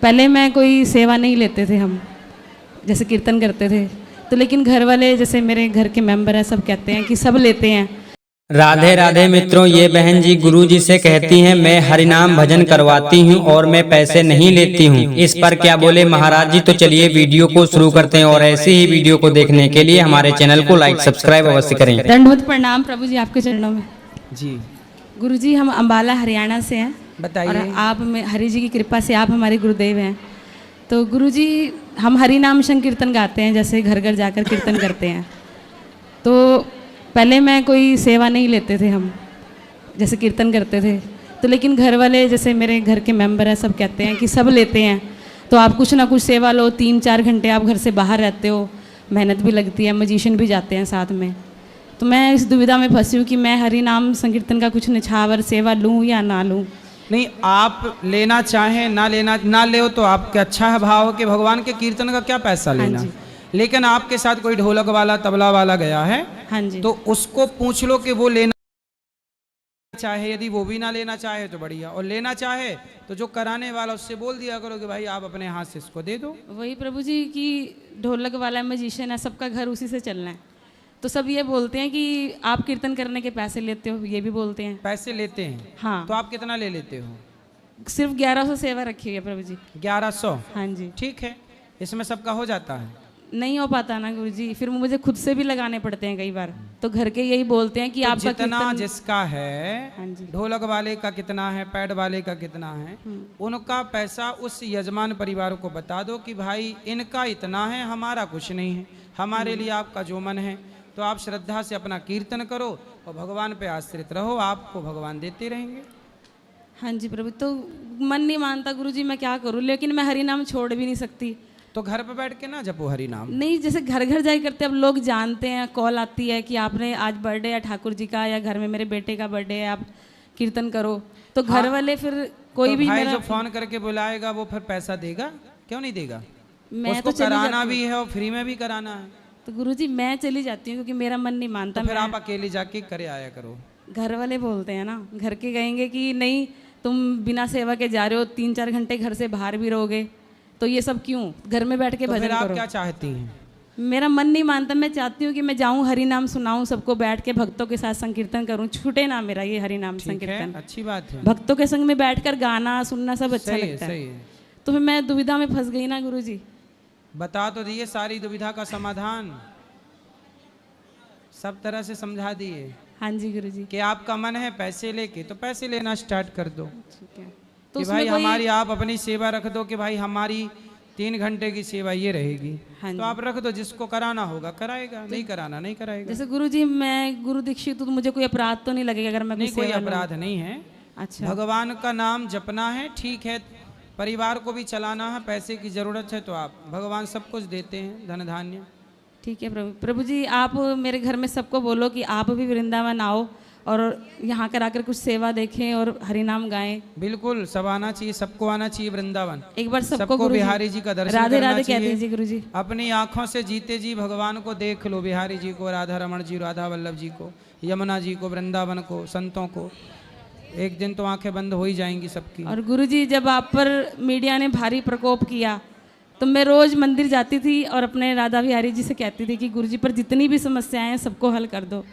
पहले मैं कोई सेवा नहीं लेते थे हम, जैसे कीर्तन करते थे तो, लेकिन घर वाले जैसे मेरे घर के मेंबर हैं सब कहते हैं कि सब लेते हैं। राधे राधे मित्रों, ये बहन जी गुरु जी से कहती हैं मैं हरिनाम भजन करवाती हूँ और मैं पैसे नहीं लेती हूँ। इस पर क्या बोले महाराज जी? तो चलिए वीडियो को शुरू करते हैं और ऐसे ही वीडियो को देखने के लिए हमारे चैनल को लाइक सब्सक्राइब अवश्य करें। दंडवत प्रणाम प्रभु जी आपके चरणों में। जी गुरु जी हम अम्बाला हरियाणा से हैं, बताइए। और आप में हरि जी की कृपा से आप हमारे गुरुदेव हैं। तो गुरु जी हम हरि नाम संकीर्तन गाते हैं, जैसे घर घर जाकर कीर्तन करते हैं। तो पहले मैं कोई सेवा नहीं लेते थे हम, जैसे कीर्तन करते थे तो, लेकिन घर वाले जैसे मेरे घर के मेंबर हैं सब कहते हैं कि सब लेते हैं तो आप कुछ ना कुछ सेवा लो। 3-4 घंटे आप घर से बाहर रहते हो, मेहनत भी लगती है, मजिशियन भी जाते हैं साथ में। तो मैं इस दुविधा में फंसी हूँ कि मैं हरि नाम संकीर्तन का कुछ निछावर सेवा लूँ या ना लूँ। नहीं, आप लेना चाहें ना ले तो आपके अच्छा है भाव कि भगवान के कीर्तन का क्या पैसा लेना। लेकिन आपके साथ कोई ढोलक वाला तबला वाला गया है, हाँ जी, तो उसको पूछ लो कि वो लेना चाहे। यदि वो भी ना लेना चाहे तो बढ़िया, और लेना चाहे तो जो कराने वाला उससे बोल दिया करो कि भाई आप अपने हाथ से इसको दे दो। वही प्रभु जी की ढोलक वाला मजिशियन है, सबका घर उसी से चलना है। तो सब ये बोलते हैं कि आप कीर्तन करने के पैसे लेते हो, ये भी बोलते हैं। पैसे लेते हैं? हाँ। तो आप कितना ले लेते हो? सिर्फ 1100 सेवा रखी हुई है प्रभु जी। 1100? हाँ जी। ठीक है, इसमें सबका हो जाता है? नहीं हो पाता ना गुरु जी, फिर मुझे खुद से भी लगाने पड़ते हैं कई बार। तो घर के यही बोलते हैं कि तो आपका जितना जिसका है, हाँ जी, ढोलक वाले का कितना है, पैड वाले का कितना है, उनका पैसा उस यजमान परिवार को बता दो कि भाई इनका इतना है, हमारा कुछ नहीं है, हमारे लिए आपका जो मन है। तो आप श्रद्धा से अपना कीर्तन करो और भगवान पे आश्रित रहो, आपको भगवान देते रहेंगे। हाँ जी प्रभु। तो मन नहीं मानता गुरु जी, मैं क्या करूँ, लेकिन मैं हरि नाम छोड़ भी नहीं सकती। तो घर पे बैठ के ना जपो हरि नाम। नहीं, जैसे घर घर जाए करते, अब लोग जानते हैं, कॉल आती है कि आपने आज बर्थडे है ठाकुर जी का, या घर में मेरे बेटे का बर्थडे है, आप कीर्तन करो। तो घर वाले फिर कोई तो भी भाई मेरा जो फोन करके बुलाएगा वो फिर पैसा देगा? क्यों नहीं देगा? मैं उसको तो चली कराना जाती भी है और फ्री में भी कराना है। तो गुरु जी मैं चली जाती हूँ क्योंकि मेरा मन नहीं मानता। तो फिर मैं आप अकेले जाके करे आया करो। घर वाले बोलते हैं ना, घर के कहेंगे कि नहीं तुम बिना सेवा के जा रहे हो, 3-4 घंटे घर से बाहर भी रहोगे, तो ये सब क्यों, घर में बैठ के तो भजन फिर आप करो। क्या चाहती हैं? मेरा मन नहीं मानता, मैं चाहती हूँ कि मैं जाऊँ हरि नाम सुनाऊँ सबको, बैठ के भक्तों के साथ संकीर्तन करूँ, छूटे ना मेरा ये हरि नाम संकीर्तन। अच्छी बात है, भक्तों के संग में बैठकर गाना सुनना सब अच्छा लगता सही है। है। तो फिर मैं दुविधा में फंस गई ना गुरु जी। बता तो दिए सारी दुविधा का समाधान, सब तरह से समझा दिए। हाँ जी गुरु जी। कि आपका मन है पैसे लेके, तो पैसे लेना स्टार्ट कर दो। ठीक है। तो भाई हमारी आप अपनी सेवा रख दो कि भाई हमारी 3 घंटे की सेवा ये रहेगी। हाँ तो आप रख दो, जिसको कराना होगा कराएगा, नहीं कराना नहीं कराएगा। जैसे गुरु जी मैं गुरु दीक्षित, तो मुझे कोई अपराध तो नहीं लगेगा अगर मैं नहीं, कोई अपराध नहीं है। अच्छा, भगवान का नाम जपना है, ठीक है, परिवार को भी चलाना है, पैसे की जरूरत है तो आप, भगवान सब कुछ देते हैं, धन धान्य। ठीक है प्रभु। प्रभु जी आप मेरे घर में सबको बोलो कि आप भी वृंदावन आओ और यहाँ कर आकर कुछ सेवा देखें और हरि नाम गाएं। बिल्कुल, सब आना चाहिए, सबको आना चाहिए वृंदावन। एक बार सबको बिहारी जी का दर्शन राधे करना राधे कहते चाहिए। हैं जी गुरु जी। अपनी आंखों से जीते जी भगवान को देख लो, बिहारी जी को, राधा रमण जी, राधा वल्लभ जी को, यमुना जी को, वृंदावन को, संतों को। एक दिन तो आंखें बंद हो ही जाएंगी सबकी। और गुरु जी जब आप पर मीडिया ने भारी प्रकोप किया तो मैं रोज मंदिर जाती थी और अपने राधा बिहारी जी से कहती थी कि गुरु जी पर जितनी भी समस्याएं हैं सबको हल कर दो।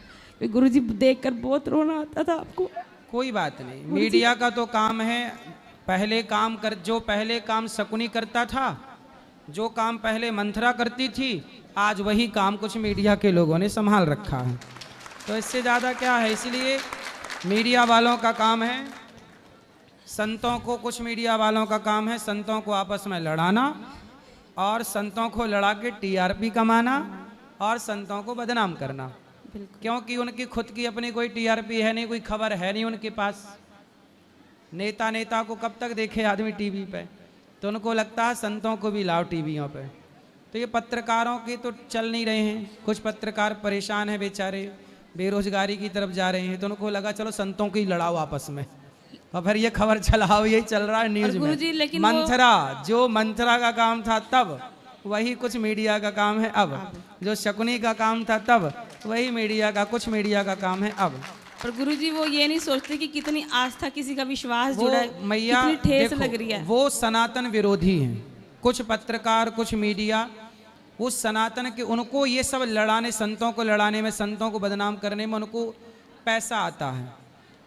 गुरु जी देखकर बहुत रोना आता था आपको। कोई बात नहीं, मीडिया का तो काम है पहले काम कर, जो पहले काम शकुनी करता था, जो काम पहले मंथरा करती थी, आज वही काम कुछ मीडिया के लोगों ने संभाल रखा है। तो इससे ज़्यादा क्या है, इसलिए मीडिया वालों का काम है, संतों को, कुछ मीडिया वालों का काम है संतों को आपस में लड़ाना और संतों को लड़ा के टीआरपी कमाना और संतों को बदनाम करना। क्योंकि उनकी खुद की अपनी कोई टीआरपी है नहीं, कोई खबर है नहीं उनके पास। नेता को कब तक देखे आदमी टीवी पे, तो उनको लगता है संतों को भी लाओ टीवियों पे। तो ये पत्रकारों के तो चल नहीं रहे हैं, कुछ पत्रकार परेशान हैं बेचारे, बेरोजगारी की तरफ जा रहे हैं, तो उनको लगा चलो संतों को ही लड़ाओ आपस में, और फिर ये खबर चलाओ, यही चल रहा है न्यूज में। मंथरा, जो मंथरा का काम था तब, वही कुछ मीडिया का काम है अब। जो शकुनी का काम था तब, वही मीडिया का, कुछ मीडिया का काम है अब। और गुरुजी वो ये नहीं सोचते कि कितनी आस्था, किसी का विश्वास वो जुड़ा है, मैया कितनी ठेस देखो, लग रही है। वो सनातन विरोधी हैं। कुछ पत्रकार, कुछ मीडिया उस सनातन के, उनको ये सब लड़ाने, संतों को लड़ाने में, संतों को बदनाम करने में उनको पैसा आता है,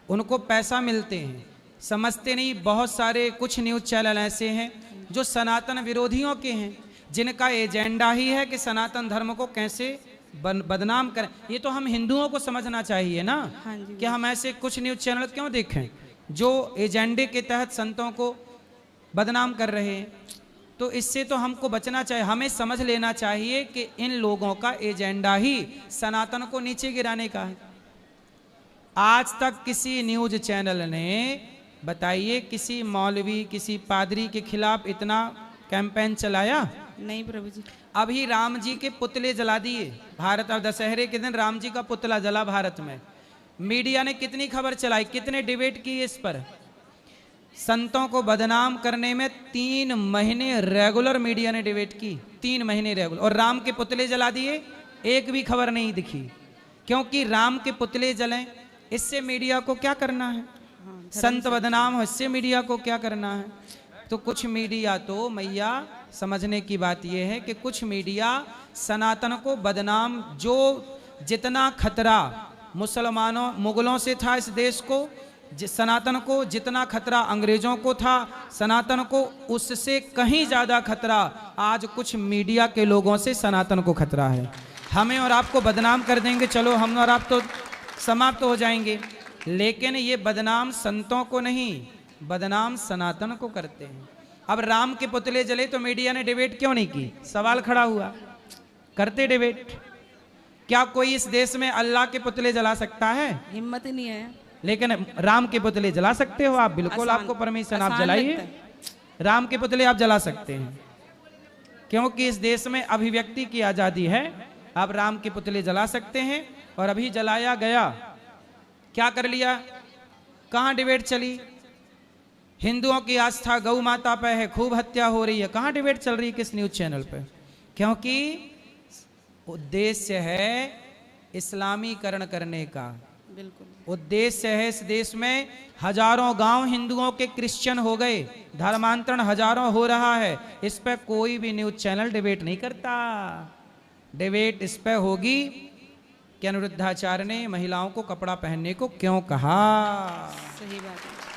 उनको पैसा मिलते हैं। समझते नहीं, बहुत सारे कुछ न्यूज़ चैनल ऐसे हैं जो सनातन विरोधियों के हैं, जिनका एजेंडा ही है कि सनातन धर्म को कैसे बदनाम करें। ये तो हम हिंदुओं को समझना चाहिए ना, हाँ जी। कि हम ऐसे कुछ न्यूज़ चैनल क्यों देखें जो एजेंडे के तहत संतों को बदनाम कर रहे हैं। तो इससे तो हमको बचना चाहिए। हमें समझ लेना चाहिए कि इन लोगों का एजेंडा ही सनातन को नीचे गिराने का है। आज तक किसी न्यूज़ चैनल ने, बताइए, किसी मौलवी, किसी पादरी के खिलाफ इतना कैंपेन चलाया? नहीं प्रभु जी। अभी राम जी के पुतले जला दिए भारत, और दशहरे के दिन राम जी का पुतला जला भारत में। मीडिया ने कितनी खबर चलाई, कितने डिबेट किए इस पर। संतों को बदनाम करने में 3 महीने रेगुलर मीडिया ने डिबेट की, 3 महीने रेगुलर। और राम के पुतले जला दिए, एक भी खबर नहीं दिखी। क्योंकि राम के पुतले जलें, इससे मीडिया को क्या करना है? संत बदनाम हो, इससे मीडिया को क्या करना है? तो कुछ मीडिया तो मैया समझने की बात यह है कि कुछ मीडिया सनातन को बदनाम, जो जितना खतरा मुसलमानों, मुगलों से था इस देश को, सनातन को जितना खतरा अंग्रेजों को था, सनातन को उससे कहीं ज़्यादा खतरा आज कुछ मीडिया के लोगों से सनातन को खतरा है। हमें और आपको बदनाम कर देंगे, चलो हम और आप तो समाप्त हो जाएंगे, लेकिन ये बदनाम संतों को नहीं, बदनाम सनातन को करते हैं। अब राम के पुतले जले तो मीडिया ने डिबेट क्यों नहीं की? सवाल खड़ा हुआ, करते डिबेट। क्या कोई इस देश में अल्लाह के पुतले जला सकता है? हिम्मत ही नहीं है। लेकिन राम के पुतले जला सकते हो आप, बिल्कुल आपको परमिशन, आप जलाइए, राम के पुतले आप जला सकते हैं, क्योंकि इस देश में अभिव्यक्ति की आज़ादी है। आप राम के पुतले जला सकते हैं। और अभी जलाया गया, क्या कर लिया? कहाँ डिबेट चली? हिंदुओं की आस्था गौ माता पे है, खूब हत्या हो रही है, कहाँ डिबेट चल रही है? किस न्यूज़ चैनल पे? क्योंकि उद्देश्य है इस्लामीकरण करने का। बिल्कुल उद्देश्य है, इस देश में हजारों गांव हिंदुओं के क्रिश्चियन हो गए, धर्मांतरण हजारों हो रहा है। इस पे कोई भी न्यूज़ चैनल डिबेट नहीं करता। डिबेट इस पे होगी कि अनिरुद्धाचार्य ने महिलाओं को कपड़ा पहनने को क्यों कहा। सही बात है।